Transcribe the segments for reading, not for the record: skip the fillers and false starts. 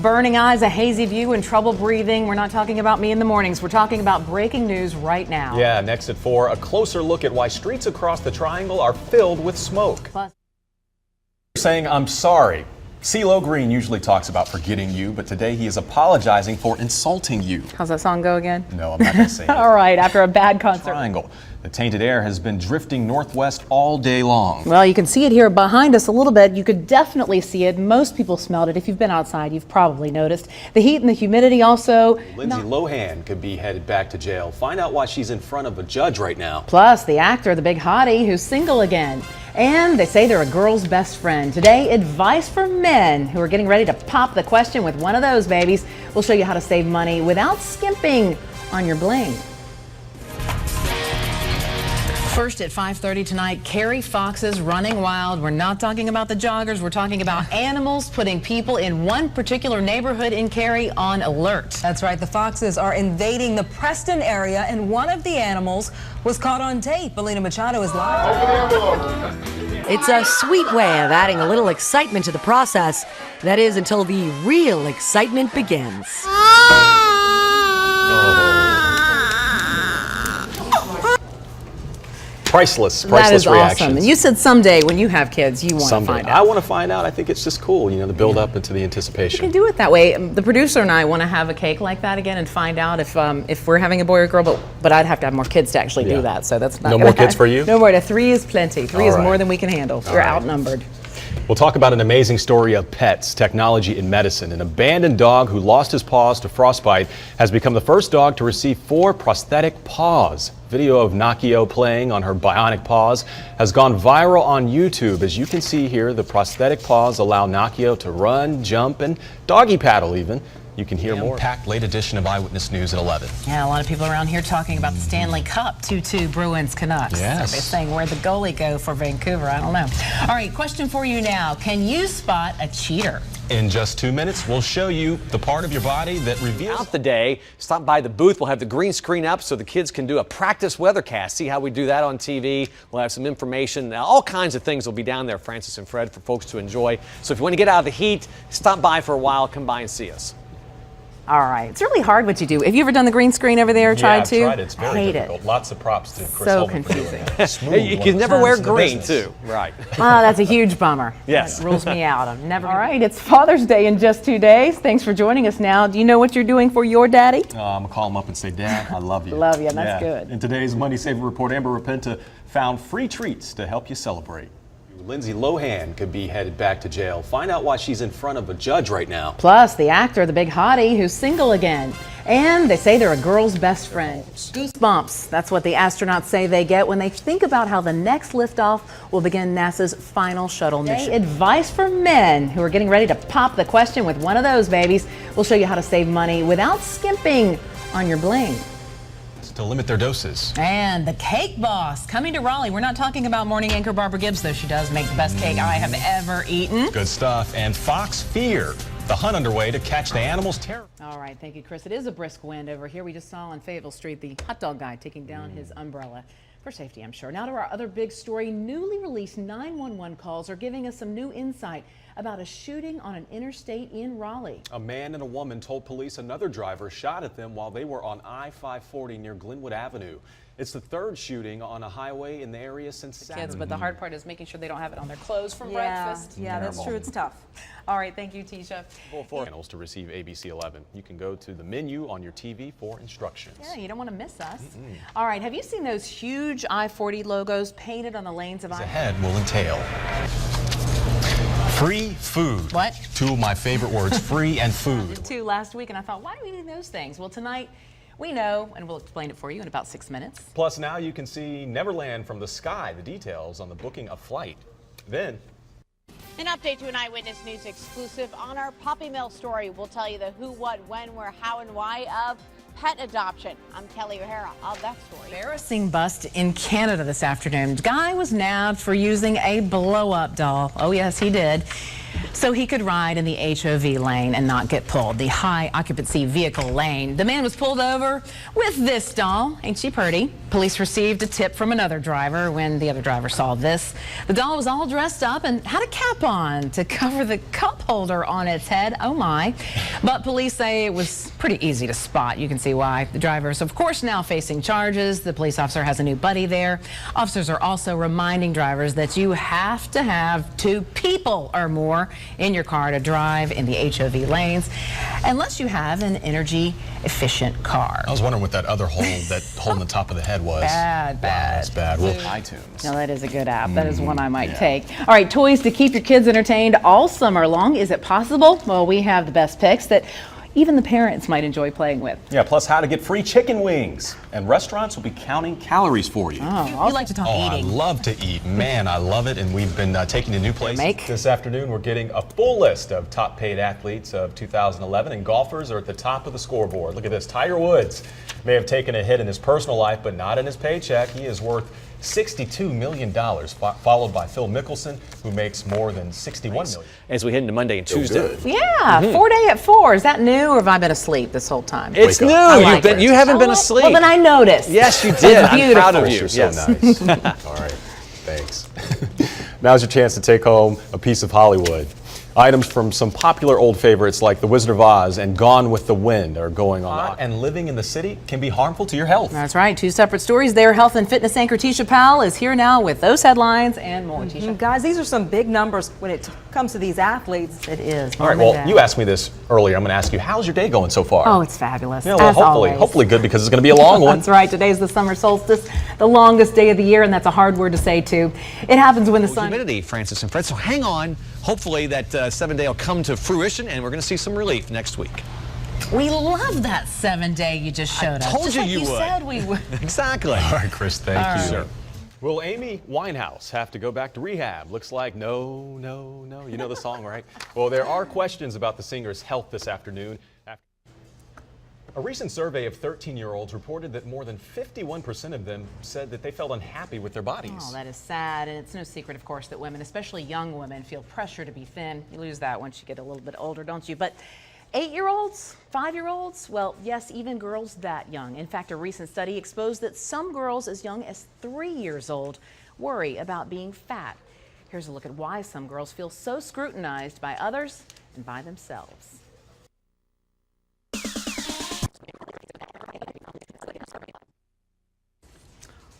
Burning eyes, a hazy view, and trouble breathing. We're not talking about me in the mornings. We're talking about breaking news right now. Yeah, next at 4, a closer look at why streets across the Triangle are filled with smoke. Plus, saying, I'm sorry. CeeLo Green usually talks about forgetting you, but today he is apologizing for insulting you. how's that song go again? No, I'm not going to sing it. All right, after a bad concert. Triangle. The tainted air has been drifting northwest all day long. Well, you can see it here behind us a little bit. You could definitely see it. Most people smelled it. If you've been outside, you've probably noticed. The heat and the humidity also. Lindsay Lohan could be headed back to jail. Find out why she's in front of a judge right now. Plus, the actor, the big hottie, who's single again. And they say they're a girl's best friend. Today, advice for men who are getting ready to pop the question with one of those babies. We'll show you how to save money without skimping on your bling. First at 5:30 tonight, Carrie Fox's Running Wild. We're not talking about the joggers. We're talking about animals putting people in one particular neighborhood in Cary on alert. That's right. The foxes are invading the Preston area, and one of the animals was caught on tape. Belina Machado is live. It's a sweet way of adding a little excitement to the process. That is, until the real excitement begins. Priceless That is reactions. awesome. And you said someday when you have kids, you want to find out. I want to find out. I think it's just cool, the build up into the anticipation. You can do it that way. The producer and I want to have a cake like that again and find out if we're having a boy or girl, but I'd have to have more kids to actually do that. So that's not no more kids for you? No more. 3 is plenty. 3 is more than we can handle. We're outnumbered. We'll talk about an amazing story of pets, technology, and medicine. An abandoned dog who lost his paws to frostbite has become the first dog to receive 4 prosthetic paws. Video of Nakio playing on her bionic paws has gone viral on YouTube. As you can see here, the prosthetic paws allow Nakio to run, jump, and doggy paddle even. You can hear more. Packed late edition of Eyewitness News at 11. Yeah, a lot of people around here talking about the Stanley Cup, 2-2 Bruins Canucks. Yes. Everybody's saying where'd the goalie go for Vancouver? I don't know. All right, question for you now. Can you spot a cheater? In just 2 minutes, we'll show you the part of your body that reveals. Throughout the day, stop by the booth. We'll have the green screen up so the kids can do a practice weathercast. See how we do that on TV. We'll have some information. All kinds of things will be down there, Francis and Fred, for folks to enjoy. So if you want to get out of the heat, stop by for a while. Come by and see us. All right. It's really hard what you do. Have you ever done the green screen over there? Tried to? Yeah, I've tried it. It's very I hate difficult. Lots of props to Chris So Holman for doing confusing. that. Smooth You can never wear green, business. too. Right. Oh, that's a huge bummer. Yes. That rules me out. I'm never. All right. It's Father's Day in just 2 days. Thanks for joining us now. Do you know what you're doing for your daddy? I'm going to call him up and say, Dad, I love you. Love you. That's good. In today's Money Saver Report, Amber Rapenta found free treats to help you celebrate. Lindsay Lohan could be headed back to jail. Find out why she's in front of a judge right now. Plus, the actor, the big hottie, who's single again. And they say they're a girl's best friend. Goosebumps. That's what the astronauts say they get when they think about how the next liftoff will begin NASA's final shuttle mission. Advice for men who are getting ready to pop the question with one of those babies. We'll show you how to save money without skimping on your bling. To limit their doses. And the cake boss coming to Raleigh. We're not talking about morning anchor Barbara Gibbs, though she does make the best cake I have ever eaten. Good stuff. And Fox Fear, the hunt underway to catch the animal's terror. All right, thank you, Chris. It is a brisk wind over here. We just saw on Fayetteville Street the hot dog guy taking down his umbrella. For safety, I'm sure. Now to our other big story. Newly released 911 calls are giving us some new insight about a shooting on an interstate in Raleigh. A man and a woman told police another driver shot at them while they were on I-540 near Glenwood Avenue. It's the 3rd shooting on a highway in the area since Saturday. Kids, but the hard part is making sure they don't have it on their clothes from breakfast. Yeah, that's true. It's tough. All right, thank you, Tisha. For channels to receive ABC 11. You can go to the menu on your TV for instructions. Yeah, you don't want to miss us. All right, have you seen those huge I-40 logos painted on the lanes of I-40? Ahead will entail free food. What? 2 of my favorite words, free and food. 2 last week, and I thought, why do we need those things? Well, tonight, we know, and we'll explain it for you in about 6 minutes. Plus, now you can see Neverland from the sky, the details on the booking a flight. Then, an update to an Eyewitness News exclusive on our puppy mill story. We'll tell you the who, what, when, where, how, and why of pet adoption. I'm Kelly O'Hara. I'll have that story. Embarrassing bust in Canada this afternoon. Guy was nabbed for using a blow-up doll. Oh, yes, he did. So he could ride in the HOV lane and not get pulled, the high occupancy vehicle lane. The man was pulled over with this doll. Ain't she pretty? Police received a tip from another driver when the other driver saw this. The doll was all dressed up and had a cap on to cover the cup holder on its head. Oh my. But police say it was pretty easy to spot. You can see why. The driver is, of course, now facing charges. The police officer has a new buddy there. Officers are also reminding drivers that you have to have 2 people or more in your car to drive in the HOV lanes, unless you have an energy efficient car. I was wondering what that other hole on the top of the head was. Bad. Wow, that's bad. Well, iTunes. Now that is a good app. That is one I might take. All right, toys to keep your kids entertained all summer long. Is it possible? Well, we have the best picks that even the parents might enjoy playing with. Yeah, plus how to get free chicken wings. And restaurants will be counting calories for you. Oh, You like to talk eating. I love to eat. Man, I love it. And we've been taking a new place. Make. This afternoon, we're getting a full list of top paid athletes of 2011, and golfers are at the top of the scoreboard. Look at this. Tiger Woods may have taken a hit in his personal life, but not in his paycheck. He is worth $62 million, followed by Phil Mickelson, who makes more than $61 million. As we head into Monday and Tuesday. Yeah, 4 day at 4. Is that new, or have I been asleep this whole time? It's new. You haven't been asleep. Well, then I noticed. Yes, you did. I'm proud of you. You're so nice. All right, thanks. Now's your chance to take home a piece of Hollywood. Items from some popular old favorites like The Wizard of Oz and Gone with the Wind are going on. And living in the city can be harmful to your health. That's right. 2 separate stories there. Health and fitness anchor Tisha Powell is here now with those headlines and more. Tisha. Guys, these are some big numbers when it comes to these athletes. It is. All right, well, you asked me this earlier. I'm going to ask you, how's your day going so far? Oh, it's fabulous. Yeah, well, as always. hopefully good, because it's going to be a long one. That's right. Today's the summer solstice, the longest day of the year, and that's a hard word to say, too. It happens when the sun... Humidity, Francis and Fred, so hang on. Hopefully that 7-day will come to fruition, and we're going to see some relief next week. We love that 7-day you just showed us. Told just you like you you would. said we would. Exactly. All right, Chris, thank you. Sure. Will Amy Winehouse have to go back to rehab? Looks like no. You know the song, right? Well, there are questions about the singer's health this afternoon. A recent survey of 13-year-olds reported that more than 51% of them said that they felt unhappy with their bodies. Oh, that is sad, and it's no secret, of course, that women, especially young women, feel pressure to be thin. You lose that once you get a little bit older, don't you? But 8-year-olds, 5-year-olds, well, yes, even girls that young. In fact, a recent study exposed that some girls as young as 3 years old worry about being fat. Here's a look at why some girls feel so scrutinized by others and by themselves.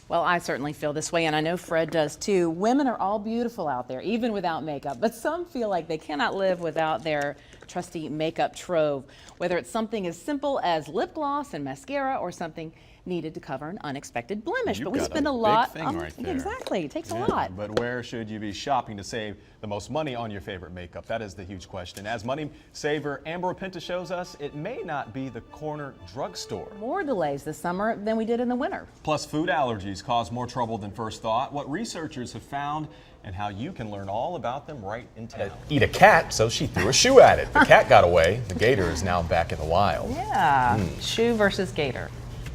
Well, I certainly feel this way, and I know Fred does too. Women are all beautiful out there, even without makeup, but some feel like they cannot live without their trusty makeup trove, whether it's something as simple as lip gloss and mascara or something needed to cover an unexpected blemish. You've but we got spend a a lot big thing right there. Exactly, it takes a lot. But where should you be shopping to save the most money on your favorite makeup? That is the huge question. As money saver Amber Pinta shows us, it may not be the corner drugstore. More delays this summer than we did in the winter. Plus, food allergies cause more trouble than first thought. What researchers have found and how you can learn all about them right in town. Eat a cat, so she threw a shoe at it. The cat got away. The gator is now back in the wild. Yeah, shoe versus gator.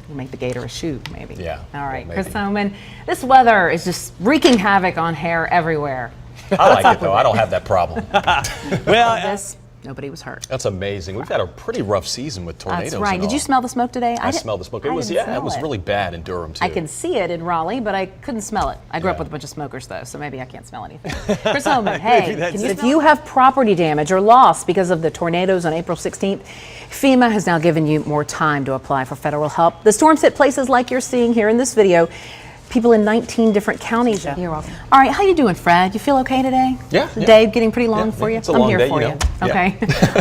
We'll make the gator a shoe, maybe. Yeah. All right, well, Chris Homan, this weather is just wreaking havoc on hair everywhere. I like it, though. I don't have that problem. Well, Nobody was hurt. That's amazing. We've had a pretty rough season with tornadoes. That's right. and Did you all. smell the smoke today? I smelled the smoke. It was really bad in Durham too. I can see it in Raleigh, but I couldn't smell it. I grew up with a bunch of smokers though, so maybe I can't smell anything. Chris Homan, hey, if you have property damage or loss because of the tornadoes on April 16th, FEMA has now given you more time to apply for federal help. The storms hit places like you're seeing here in this video. People in 19 different counties. You're welcome. All right, how you doing, Fred? You feel okay today? Yeah. The day getting pretty long for you? It's a long I'm here day, for you you. know. Okay.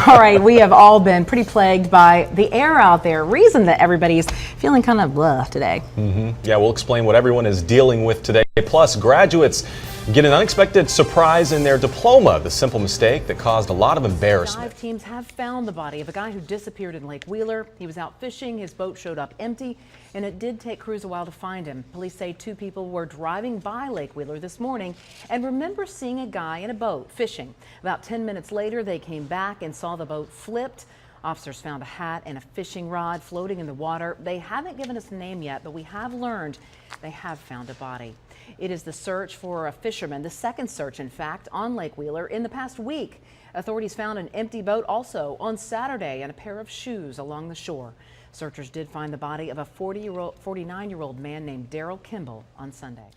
All right, we have all been pretty plagued by the air out there. Reason that everybody's feeling kind of blah today. Yeah, we'll explain what everyone is dealing with today. Plus, graduates get an unexpected surprise in their diploma. The simple mistake that caused a lot of embarrassment. Dive teams have found the body of a guy who disappeared in Lake Wheeler. He was out fishing, his boat showed up empty, and it did take crews a while to find him. Police say 2 people were driving by Lake Wheeler this morning and remember seeing a guy in a boat fishing. About 10 minutes later, they came back and saw the boat flipped. Officers found a hat and a fishing rod floating in the water. They haven't given us a name yet, but we have learned they have found a body. It is the search for a fisherman, the second search, in fact, on Lake Wheeler in the past week. Authorities found an empty boat also on Saturday and a pair of shoes along the shore. Searchers did find the body of a 49-year-old man named Daryl Kimball on Sunday.